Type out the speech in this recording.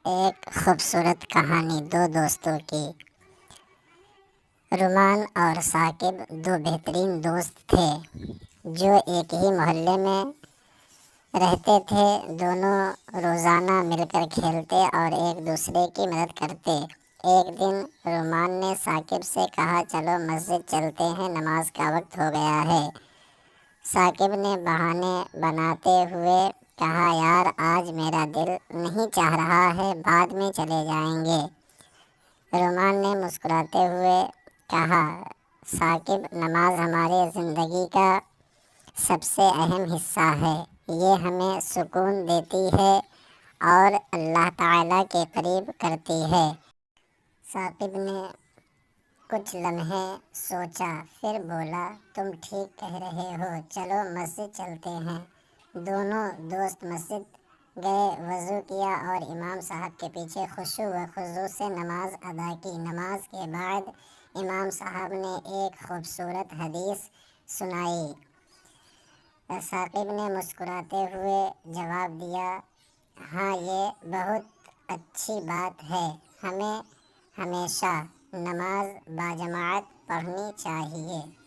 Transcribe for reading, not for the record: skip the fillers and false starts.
ایک خوبصورت کہانی دو دوستوں کی۔ رومان اور ثاقب دو بہترین دوست تھے جو ایک ہی محلے میں رہتے تھے۔ دونوں روزانہ مل کر کھیلتے اور ایک دوسرے کی مدد کرتے۔ ایک دن رومان نے ثاقب سے کہا، چلو مسجد چلتے ہیں، نماز کا وقت ہو گیا ہے۔ ثاقب نے بہانے بناتے ہوئے کہا، یار آج میرا دل نہیں چاہ رہا ہے، بعد میں چلے جائیں گے۔ رومان نے مسکراتے ہوئے کہا، ثاقب نماز ہماری زندگی کا سب سے اہم حصہ ہے، یہ ہمیں سکون دیتی ہے اور اللہ تعالیٰ کے قریب کرتی ہے۔ ثاقب نے کچھ لمحے سوچا، پھر بولا، تم ٹھیک کہہ رہے ہو، چلو مسجد چلتے ہیں۔ دونوں دوست مسجد گئے، وضو کیا اور امام صاحب کے پیچھے خشوع و خضوع سے نماز ادا کی۔ نماز کے بعد امام صاحب نے ایک خوبصورت حدیث سنائی۔ ثاقب نے مسکراتے ہوئے جواب دیا، ہاں یہ بہت اچھی بات ہے، ہمیں ہمیشہ نماز باجماعت پڑھنی چاہیے۔